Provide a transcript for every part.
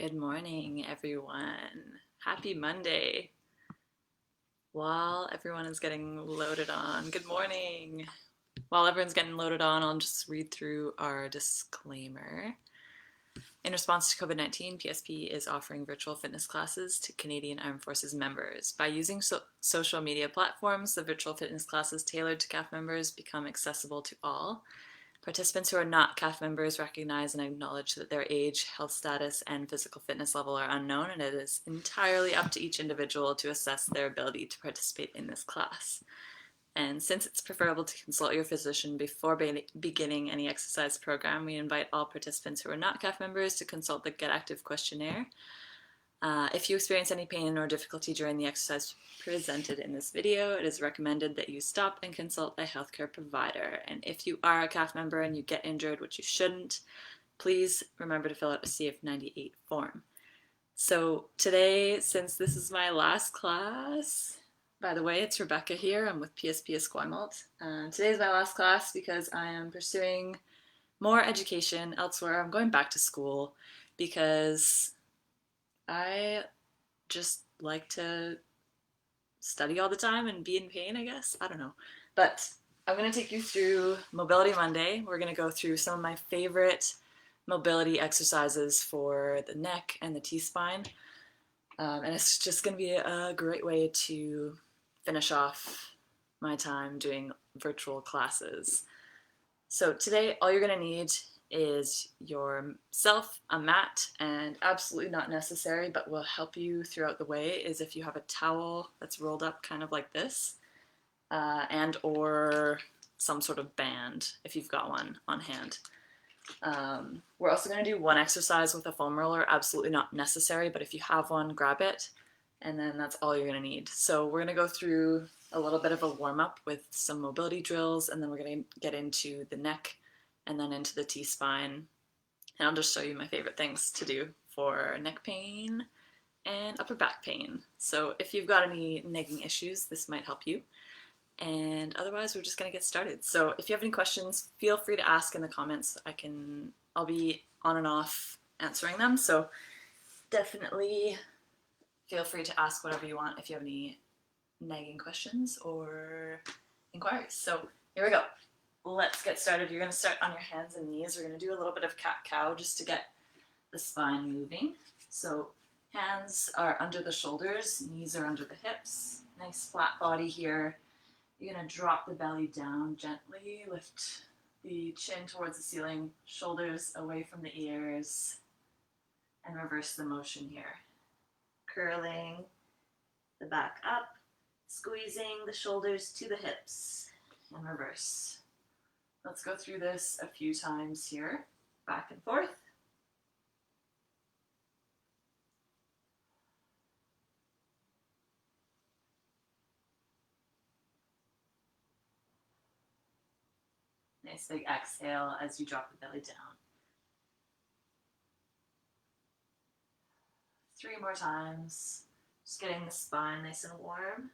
Good morning, everyone. Happy Monday. While everyone is getting loaded on, good morning. While everyone's getting loaded on, I'll just read through our disclaimer. In response to COVID-19, PSP is offering virtual fitness classes to Canadian Armed Forces members. By using social media platforms, the virtual fitness classes tailored to CAF members become accessible to all. Participants who are not CAF members recognize and acknowledge that their age, health status, and physical fitness level are unknown, and it is entirely up to each individual to assess their ability to participate in this class. And since it's preferable to consult your physician before beginning any exercise program, we invite all participants who are not CAF members to consult the Get Active questionnaire. If you experience any pain or difficulty during the exercise presented in this video, it is recommended that you stop and consult a healthcare provider. And if you are a CAF member and you get injured, which you shouldn't, please remember to fill out a CF98 form. So today, since this is my last class, by the way, it's Rebecca here. I'm with PSP Esquimalt. Today's my last class because I am pursuing more education elsewhere. I'm going back to school because I just like to study all the time and be in pain, I guess. I don't know. But I'm going to take you through Mobility Monday. We're going to go through some of my favorite mobility exercises for the neck and the T-spine. And it's just going to be a great way to finish off my time doing virtual classes. So today, all you're going to need is yourself, a mat, and absolutely not necessary, but will help you throughout the way, is if you have a towel that's rolled up kind of like this, and or some sort of band, if you've got one on hand. We're also going to do one exercise with a foam roller, absolutely not necessary, but if you have one, grab it, and then that's all you're going to need. So we're going to go through a little bit of a warm-up with some mobility drills, and then we're going to get into the neck and then into the T-spine. And I'll just show you my favorite things to do for neck pain and upper back pain. So if you've got any nagging issues, this might help you. And otherwise, we're just gonna get started. So if you have any questions, feel free to ask in the comments. I'll be on and off answering them. So definitely feel free to ask whatever you want if you have any nagging questions or inquiries. So here we go. Let's get started. You're going to start on your hands and knees. We're going to do a little bit of cat-cow just to get the spine moving. So hands are under the shoulders, knees are under the hips. Nice flat body here. You're going to drop the belly down gently, lift the chin towards the ceiling, shoulders away from the ears, and reverse the motion here. Curling the back up, squeezing the shoulders to the hips, and reverse. Let's go through this a few times here, back and forth. Nice big exhale as you drop the belly down. 3 more times, just getting the spine nice and warm.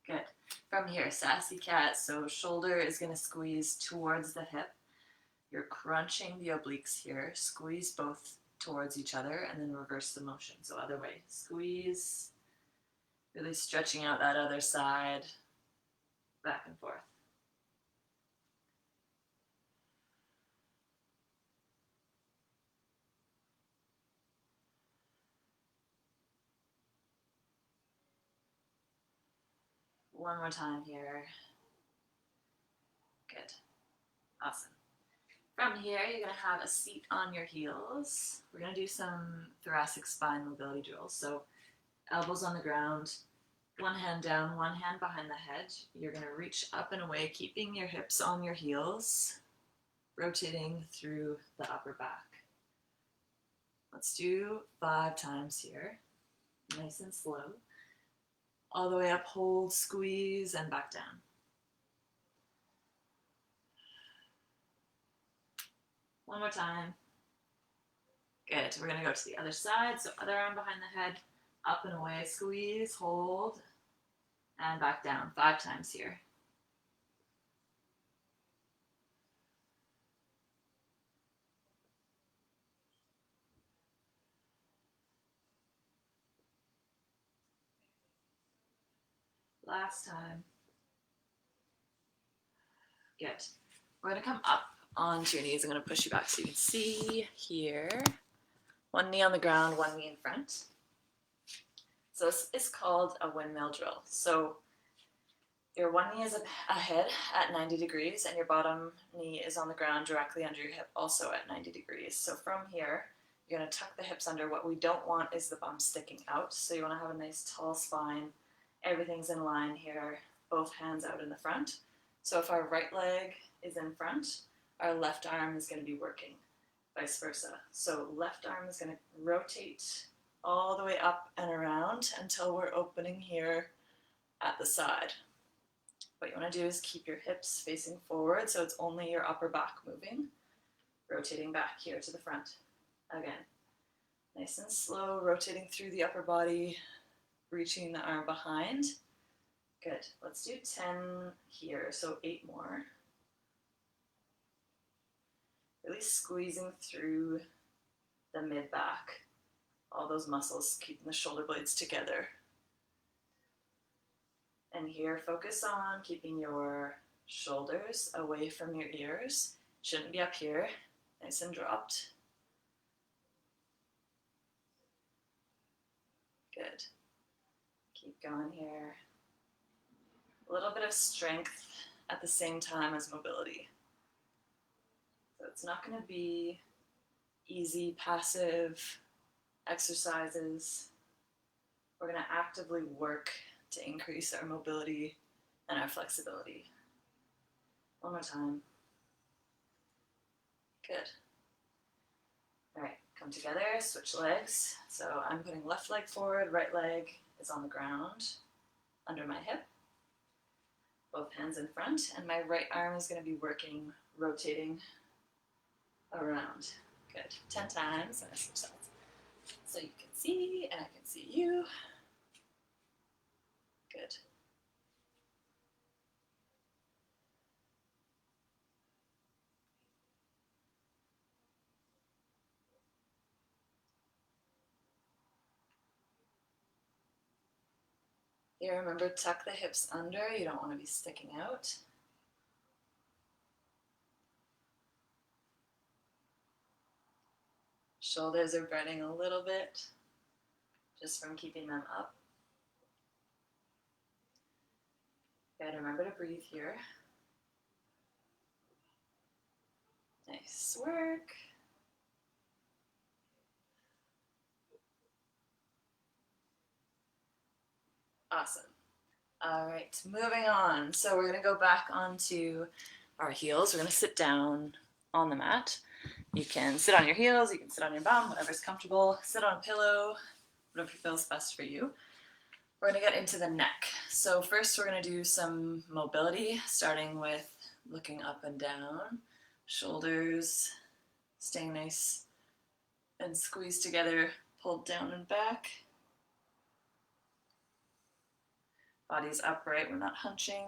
Good. From here, sassy cat. So shoulder is going to squeeze towards the hip. You're crunching the obliques here. Squeeze both towards each other and then reverse the motion. So other way. Squeeze. Really stretching out that other side. Back and forth. One more time here. Good. Awesome. From here, you're going to have a seat on your heels. We're going to do some thoracic spine mobility drills. So elbows on the ground, one hand down, one hand behind the head. You're going to reach up and away, keeping your hips on your heels, rotating through the upper back. Let's do 5 times here. Nice and slow. All the way up, hold, squeeze, and back down. One more time. Good. We're going to go to the other side. So other arm behind the head, up and away, squeeze, hold, and back down. 5 times here. Last time. Good. We're going to come up onto your knees. I'm going to push you back so you can see here. One knee on the ground, one knee in front. So this is called a windmill drill. So your one knee is ahead at 90 degrees and your bottom knee is on the ground directly under your hip, also at 90 degrees. So from here, you're going to tuck the hips under. What we don't want is the bum sticking out. So you want to have a nice tall spine. Everything's in line here, both hands out in the front. So if our right leg is in front, our left arm is going to be working, vice versa. So left arm is going to rotate all the way up and around until we're opening here at the side. What you want to do is keep your hips facing forward so it's only your upper back moving, rotating back here to the front. Again, nice and slow, rotating through the upper body, reaching the arm behind. Good. Let's do 10 here, so 8 more. Really squeezing through the mid-back, all those muscles, keeping the shoulder blades together. And here, focus on keeping your shoulders away from your ears. Shouldn't be up here, nice and dropped. Good. Keep going here. A little bit of strength at the same time as mobility. So it's not going to be easy, passive exercises. We're going to actively work to increase our mobility and our flexibility. One more time. Good. All right, come together, switch legs. So I'm putting left leg forward, right leg is on the ground under my hip. Both hands in front, and my right arm is going to be working, rotating around. Good. 10 times, and I switch sides. So you can see, and I can see you. Good. Here, remember, tuck the hips under. You don't want to be sticking out. Shoulders are burning a little bit just from keeping them up. Good, remember to breathe here. Nice work. Awesome. All right, moving on. So we're going to go back onto our heels. We're going to sit down on the mat. You can sit on your heels, you can sit on your bum, whatever's comfortable. Sit on a pillow, whatever feels best for you. We're going to get into the neck. So first we're going to do some mobility, starting with looking up and down. Shoulders staying nice and squeezed together, pulled down and back. Body's upright, we're not hunching.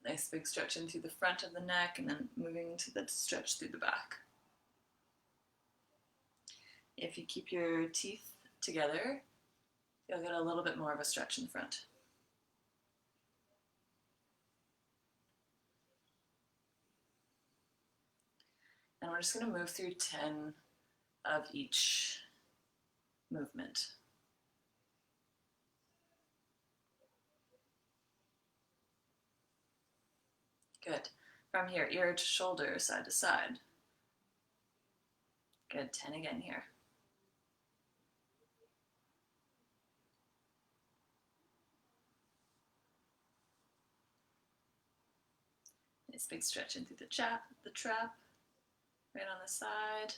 Nice big stretch in through the front of the neck and then moving into the stretch through the back. If you keep your teeth together, you'll get a little bit more of a stretch in front. And we're just going to move through 10 of each movement. Good. From here, ear to shoulder, side to side. Good. 10 again here. Nice big stretch in through the trap, right on the side.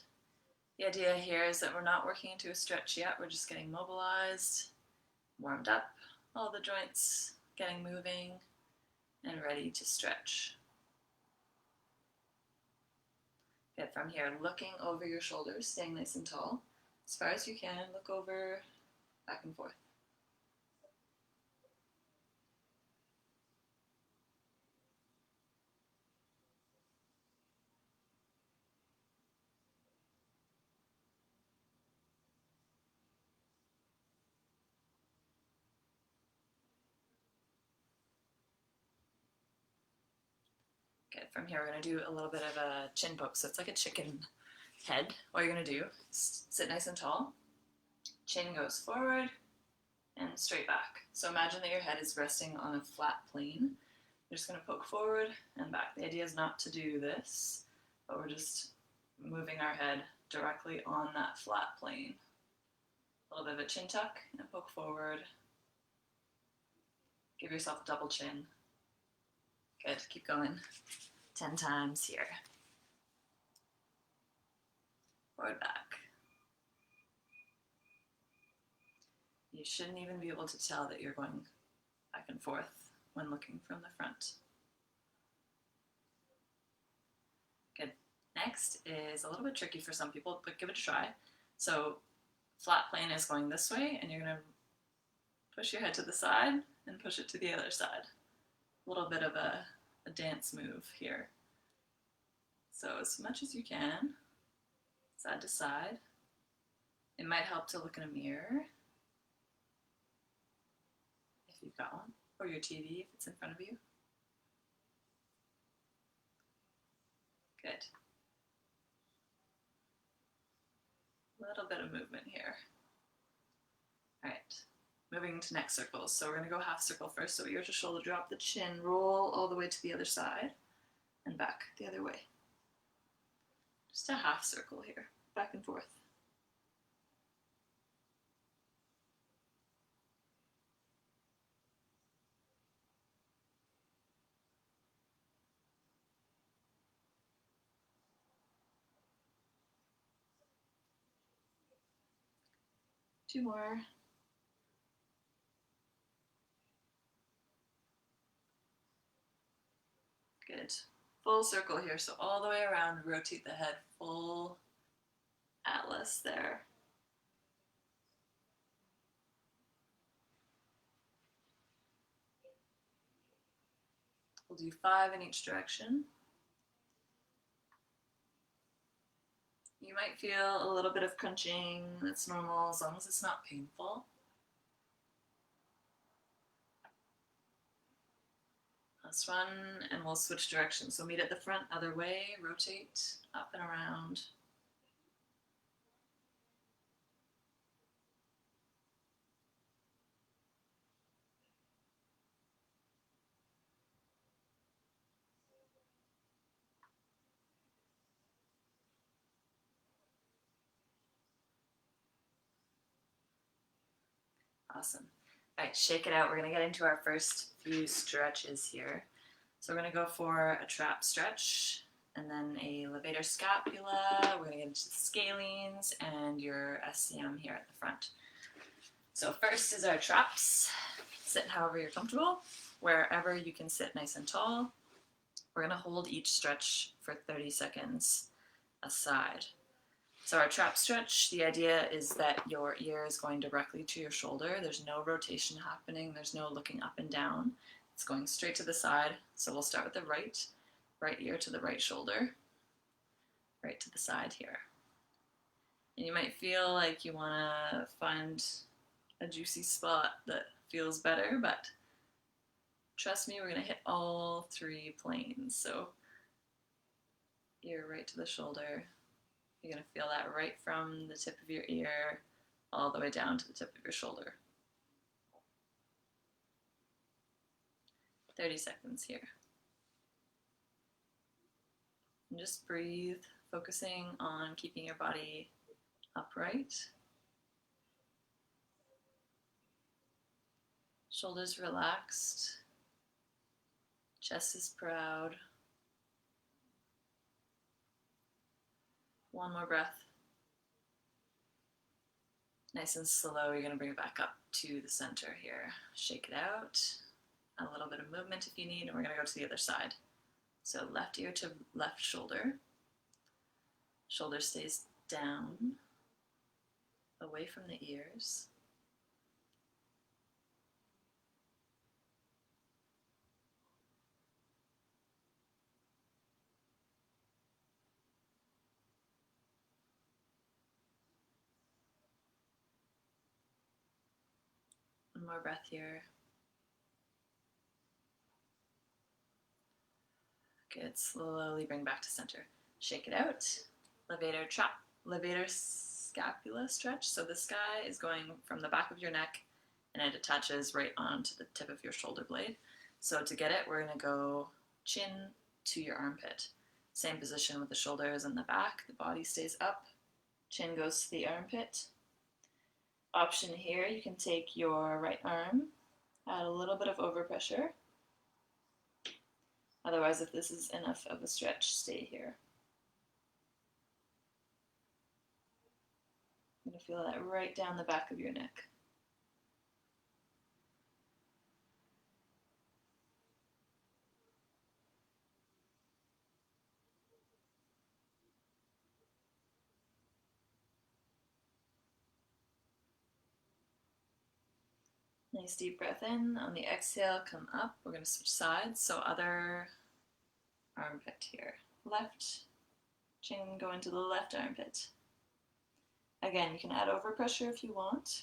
The idea here is that we're not working into a stretch yet. We're just getting mobilized, warmed up, all the joints getting moving, and ready to stretch. Good. From here, looking over your shoulders, staying nice and tall. As far as you can, look over, back and forth. Good. From here, we're going to do a little bit of a chin poke. So it's like a chicken head. What you're going to do is sit nice and tall. Chin goes forward and straight back. So imagine that your head is resting on a flat plane. You're just going to poke forward and back. The idea is not to do this, but we're just moving our head directly on that flat plane. A little bit of a chin tuck and poke forward. Give yourself a double chin. Good, keep going. 10 times here. Forward, back. You shouldn't even be able to tell that you're going back and forth when looking from the front. Good. Next is a little bit tricky for some people, but give it a try. So flat plane is going this way, and you're going to push your head to the side and push it to the other side. A little bit of a dance move here. So as much as you can, side to side. It might help to look in a mirror, if you've got one, or your TV if it's in front of you. Good. A little bit of movement here. All right, moving to next circles. So we're gonna go half circle first. So ear to shoulder drop, the chin, roll all the way to the other side and back the other way. Just a half circle here, back and forth. Two more. Good. Full circle here, so all the way around, rotate the head, full atlas there. We'll do 5 in each direction. You might feel a little bit of crunching, that's normal as long as it's not painful. Last one, and we'll switch directions. So meet at the front, other way, rotate, up and around. Awesome. All right, shake it out. We're gonna get into our first few stretches here. So we're gonna go for a trap stretch and then a levator scapula. We're gonna get into the scalenes and your SCM here at the front. So first is our traps. Sit however you're comfortable, wherever you can sit nice and tall. We're gonna hold each stretch for 30 seconds aside. So our trap stretch, the idea is that your ear is going directly to your shoulder. There's no rotation happening. There's no looking up and down. It's going straight to the side. So we'll start with the right ear to the right shoulder, right to the side here. And you might feel like you want to find a juicy spot that feels better, but trust me, we're going to hit all 3 planes. So ear right to the shoulder. You're going to feel that right from the tip of your ear all the way down to the tip of your shoulder. 30 seconds here. And just breathe, focusing on keeping your body upright. Shoulders relaxed. Chest is proud. One more breath. Nice and slow, you're gonna bring it back up to the center here. Shake it out. A little bit of movement if you need, and we're gonna go to the other side. So left ear to left shoulder. Shoulder stays down, away from the ears. One more breath here. Good. Slowly bring back to center. Shake it out. Levator scapula stretch. So this guy is going from the back of your neck and it attaches right onto the tip of your shoulder blade. So to get it, we're going to go chin to your armpit. Same position with the shoulders in the back. The body stays up. Chin goes to the armpit. Option here, you can take your right arm, add a little bit of overpressure. Otherwise, if this is enough of a stretch, stay here. You're going to feel that right down the back of your neck. Nice deep breath in. On the exhale, come up. We're going to switch sides. So other armpit here. Left chin, go into the left armpit. Again, you can add overpressure if you want.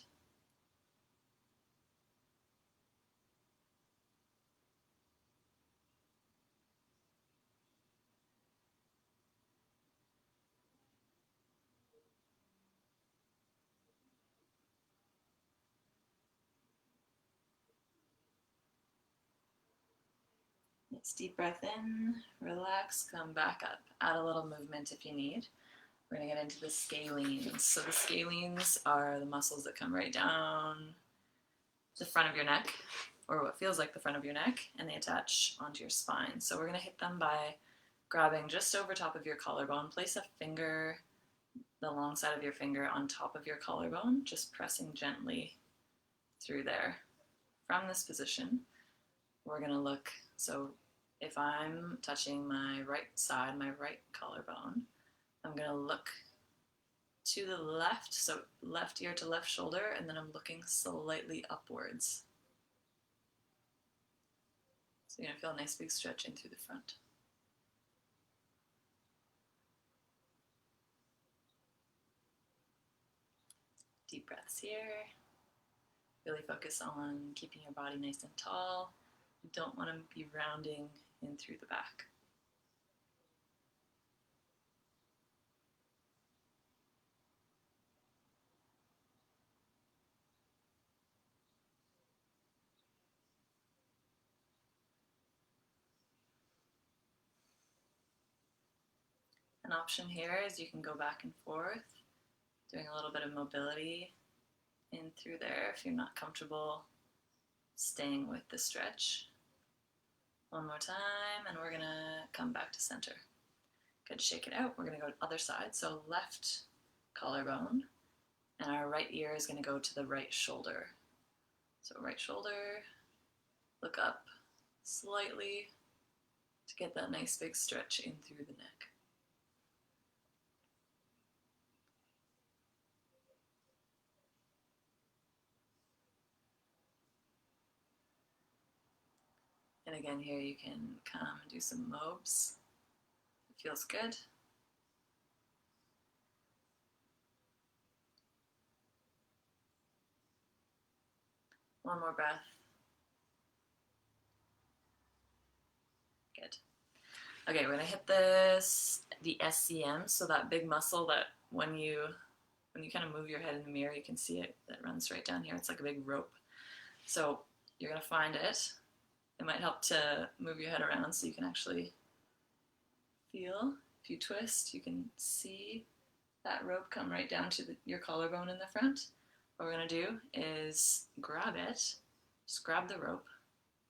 Nice deep breath in, relax, come back up. Add a little movement if you need. We're going to get into the scalenes. So the scalenes are the muscles that come right down the front of your neck, or what feels like the front of your neck, and they attach onto your spine. So we're going to hit them by grabbing just over top of your collarbone. Place a finger, the long side of your finger, on top of your collarbone, just pressing gently through there. From this position, we're going to look, so if I'm touching my right side, my right collarbone, I'm going to look to the left, so left ear to left shoulder, and then I'm looking slightly upwards. So you're going to feel a nice big stretch in through the front. Deep breaths here. Really focus on keeping your body nice and tall. You don't want to be rounding in through the back. An option here is you can go back and forth, doing a little bit of mobility in through there if you're not comfortable staying with the stretch. One more time, and we're going to come back to center. Good, shake it out. We're going to go to the other side. So left collarbone, and our right ear is going to go to the right shoulder. So right shoulder, look up slightly to get that nice big stretch in through the neck. And again, here you can come and do some mobs. It feels good. One more breath. Good. Okay, we're gonna hit the SCM, so that big muscle that when you kind of move your head in the mirror, you can see it, that runs right down here. It's like a big rope. So you're gonna find it. It might help to move your head around so you can actually feel. If you twist, you can see that rope come right down to your collarbone in the front. What we're going to do is grab it. Just grab the rope.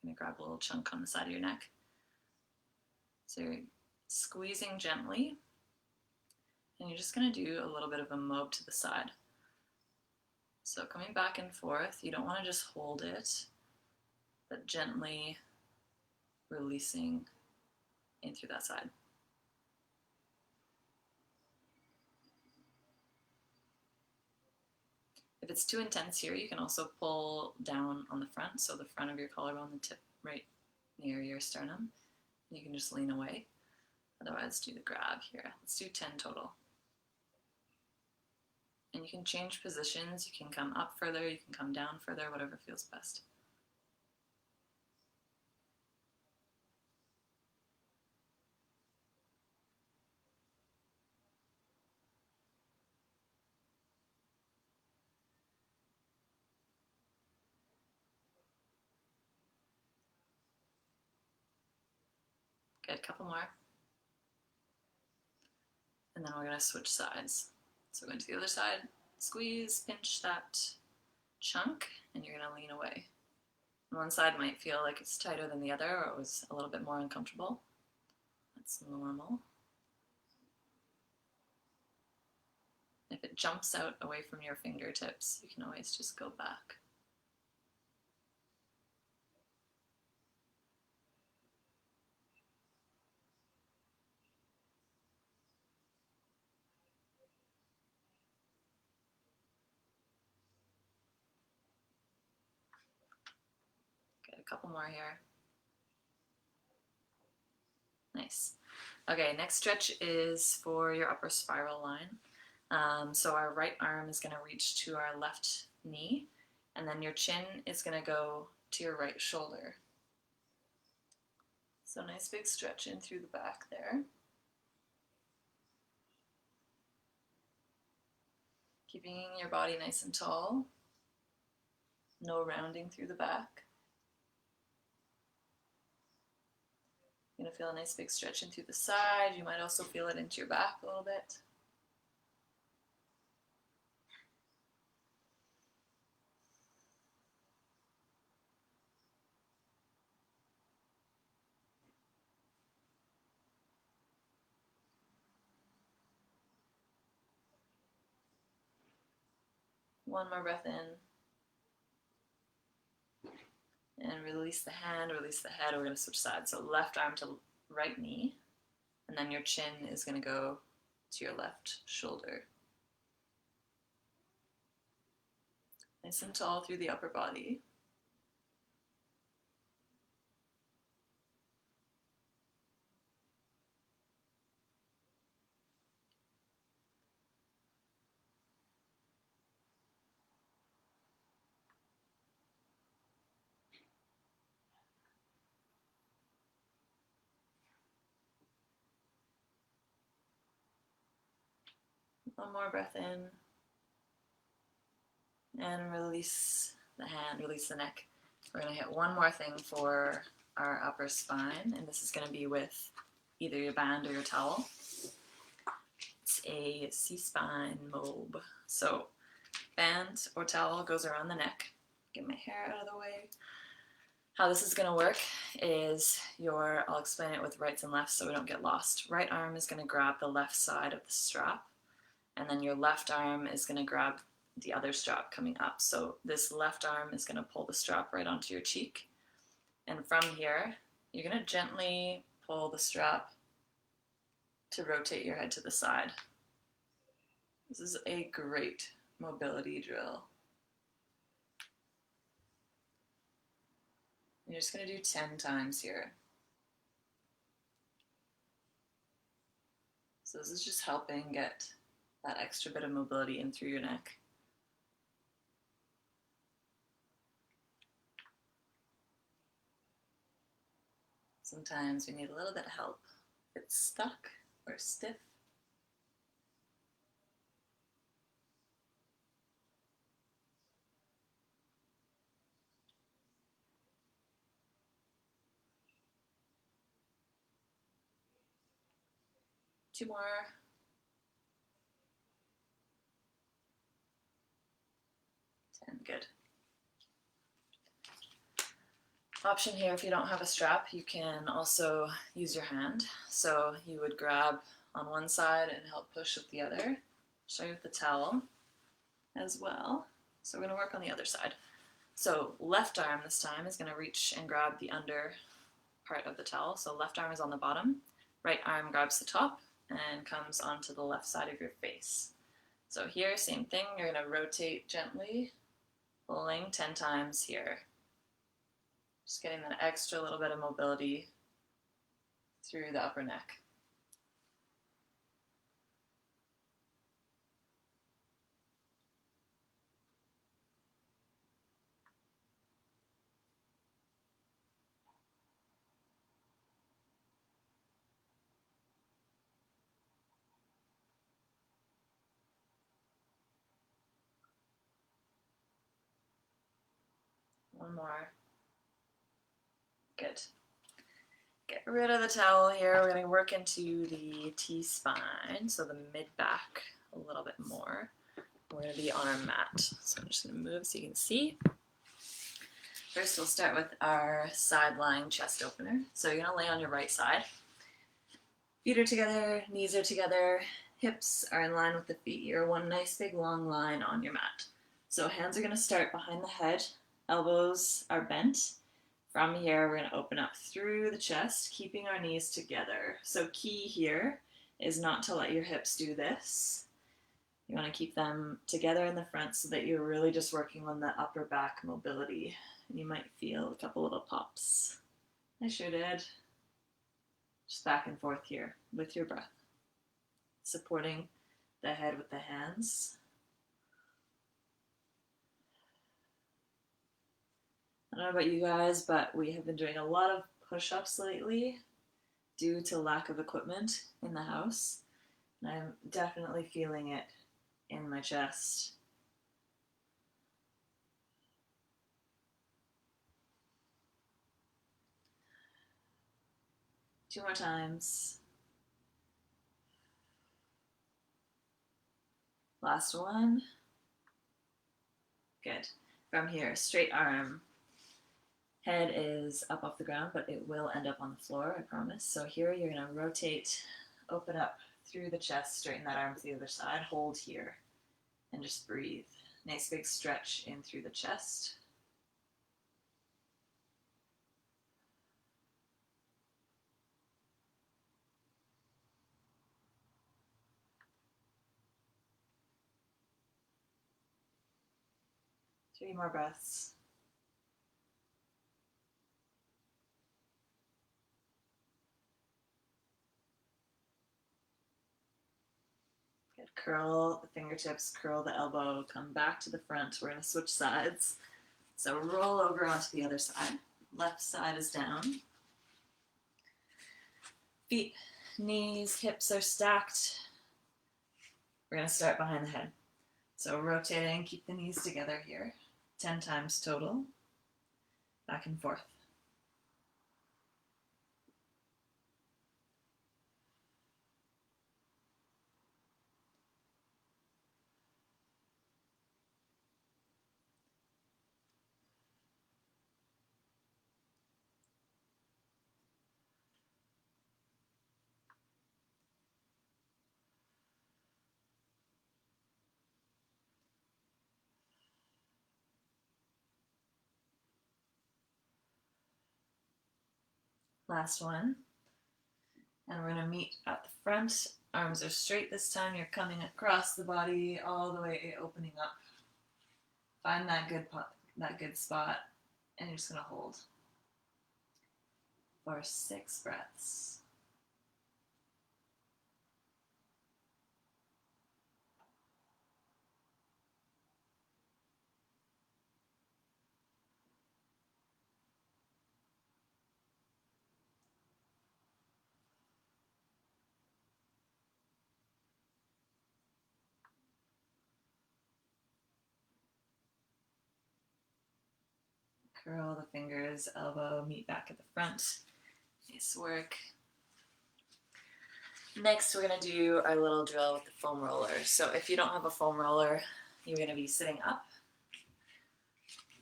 I'm going to grab a little chunk on the side of your neck. So you're squeezing gently, and you're just going to do a little bit of a mob to the side. So coming back and forth, you don't want to just hold it, but gently releasing in through that side. If it's too intense here, you can also pull down on the front, so the front of your collarbone, the tip right near your sternum. You can just lean away. Otherwise, do the grab here. Let's do 10 total. And you can change positions. You can come up further, you can come down further, whatever feels best. Good, a couple more. And then we're gonna switch sides. So going to the other side, squeeze, pinch that chunk, and you're gonna lean away. One side might feel like it's tighter than the other, or it was a little bit more uncomfortable. That's normal. If it jumps out away from your fingertips, you can always just go back. Get a couple more here. Nice. Okay, next stretch is for your upper spiral line. So our right arm is going to reach to our left knee, and then your chin is going to go to your right shoulder. So nice big stretch in through the back there. Keeping your body nice and tall. No rounding through the back. You're going to feel a nice big stretch in through the side. You might also feel it into your back a little bit. One more breath in. And release the hand, release the head. We're going to switch sides. So left arm to right knee. And then your chin is going to go to your left shoulder. Nice and tall through the upper body. One more breath in. And release the hand, release the neck. We're going to hit one more thing for our upper spine, and this is going to be with either your band or your towel. It's a C-spine mob. So band or towel goes around the neck. Get my hair out of the way. How this is going to work is I'll explain it with rights and lefts so we don't get lost. Right arm is going to grab the left side of the strap, and then your left arm is going to grab the other strap coming up. So this left arm is going to pull the strap right onto your cheek. And from here, you're going to gently pull the strap to rotate your head to the side. This is a great mobility drill. You're just going to do 10 times here. So this is just helping get that extra bit of mobility in through your neck. Sometimes we need a little bit of help if it's stuck or stiff. Two more. 10, good. Option here, if you don't have a strap, you can also use your hand. So you would grab on one side and help push with the other. Show you with the towel as well. So we're going to work on the other side. So left arm this time is going to reach and grab the under part of the towel. So left arm is on the bottom, right arm grabs the top and comes onto the left side of your face. So here, same thing, you're going to rotate gently, pulling 10 times here. Just getting that extra little bit of mobility through the upper neck. One more. Good. Get rid of the towel here. We're going to work into the T-spine, so the mid-back a little bit more. We're going to be on our mat. So I'm just going to move so you can see. First, we'll start with our side lying chest opener. So you're going to lay on your right side. Feet are together, knees are together, hips are in line with the feet. You're one nice big long line on your mat. So hands are going to start behind the head, elbows are bent. From here, we're going to open up through the chest, keeping our knees together. So key here is not to let your hips do this. You want to keep them together in the front so that you're really just working on the upper back mobility. And you might feel a couple little pops. I sure did. Just back and forth here with your breath. Supporting the head with the hands. I don't know about you guys, but we have been doing a lot of push-ups lately due to lack of equipment in the house. And I'm definitely feeling it in my chest. 2 more times. Last one. Good. From here, straight arm. Head is up off the ground, but it will end up on the floor, I promise. So here you're going to rotate, open up through the chest, straighten that arm to the other side, hold here, and just breathe. Nice big stretch in through the chest. Three more breaths. Good. Curl the fingertips, curl the elbow, come back to the front. We're going to switch sides. So roll over onto the other side. Left side is down. Feet, knees, hips are stacked. We're going to start behind the head. So rotating, keep the knees together here. 10 times total. Back and forth. Last one. And we're going to meet at the front. Arms are straight this time. You're coming across the body all the way opening up. Find that good spot, and you're just going to hold for 6 breaths. Curl the fingers, elbow, meet back at the front. Nice work. Next, we're going to do our little drill with the foam roller. So if you don't have a foam roller, you're going to be sitting up.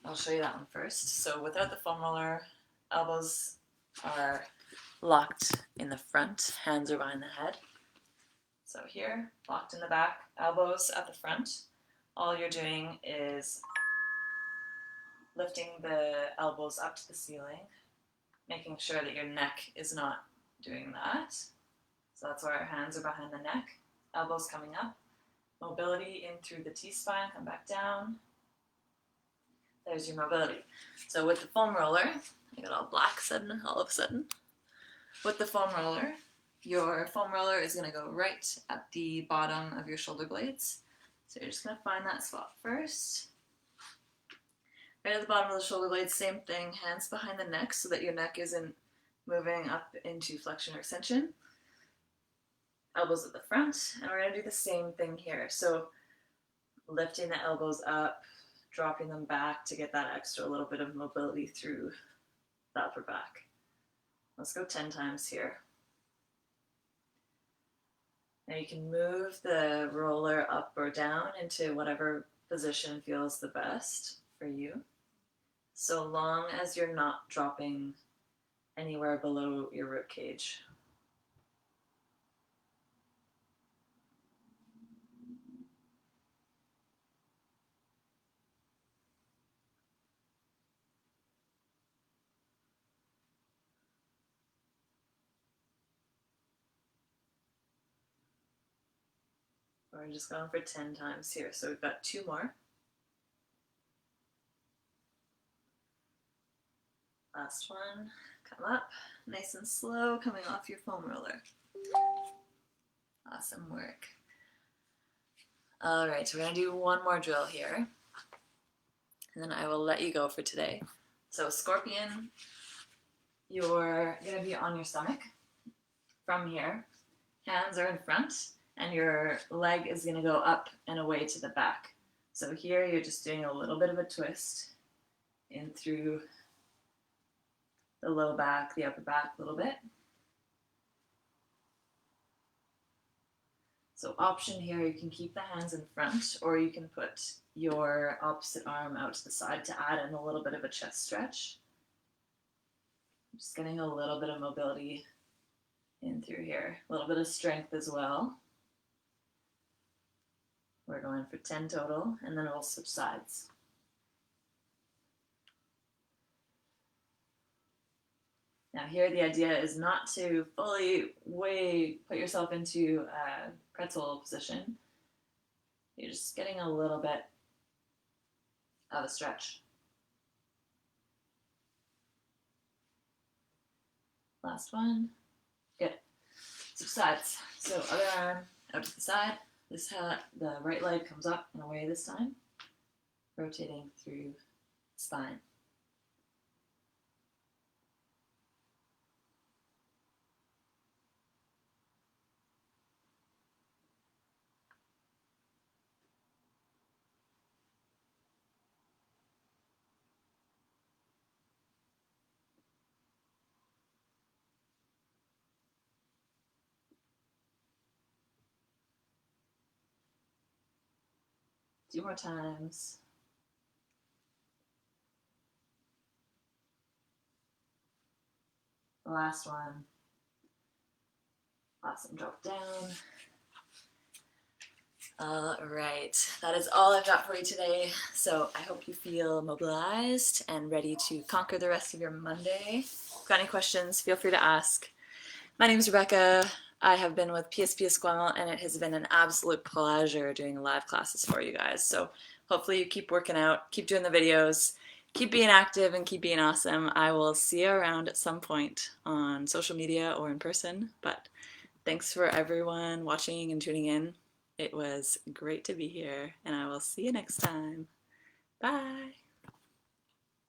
I'll show you that one first. So without the foam roller, elbows are locked in the front, hands are behind the head. So here, locked in the back, elbows at the front. All you're doing is lifting the elbows up to the ceiling, making sure that your neck is not doing that. So that's why our hands are behind the neck, elbows coming up, mobility in through the T-spine, come back down. There's your mobility. So with the foam roller, I got all black sudden, all of a sudden. With the foam roller, your foam roller is going to go right at the bottom of your shoulder blades. So you're just going to find that spot first. Right at the bottom of the shoulder blades, same thing, hands behind the neck so that your neck isn't moving up into flexion or extension. Elbows at the front, and we're going to do the same thing here. So lifting the elbows up, dropping them back to get that extra little bit of mobility through the upper back. Let's go 10 times here. Now you can move the roller up or down into whatever position feels the best for you, so long as you're not dropping anywhere below your rib cage. We're just going for 10 times here, so we've got 2 more. Last one, come up, nice and slow, coming off your foam roller. Awesome work. All right, so we're gonna do one more drill here, and then I will let you go for today. So scorpion, you're gonna be on your stomach from here. Hands are in front, and your leg is gonna go up and away to the back. So here you're just doing a little bit of a twist in through the low back, the upper back a little bit. So option here, you can keep the hands in front, or you can put your opposite arm out to the side to add in a little bit of a chest stretch. Just getting a little bit of mobility in through here, a little bit of strength as well. We're going for 10 total, and then we'll switch sides. Now here the idea is not to fully put yourself into a pretzel position. You're just getting a little bit of a stretch. Last one. Good. Switch sides. So other arm out to the side. The right leg comes up and away this time, rotating through the spine. Two more times. The last one. Awesome, drop down. All right, that is all I've got for you today. So I hope you feel mobilized and ready to conquer the rest of your Monday. If you've got any questions, feel free to ask. My name is Rebecca. I have been with PSP Esquimalt, and it has been an absolute pleasure doing live classes for you guys. So hopefully you keep working out, keep doing the videos, keep being active, and keep being awesome. I will see you around at some point on social media or in person. But thanks for everyone watching and tuning in. It was great to be here, and I will see you next time. Bye.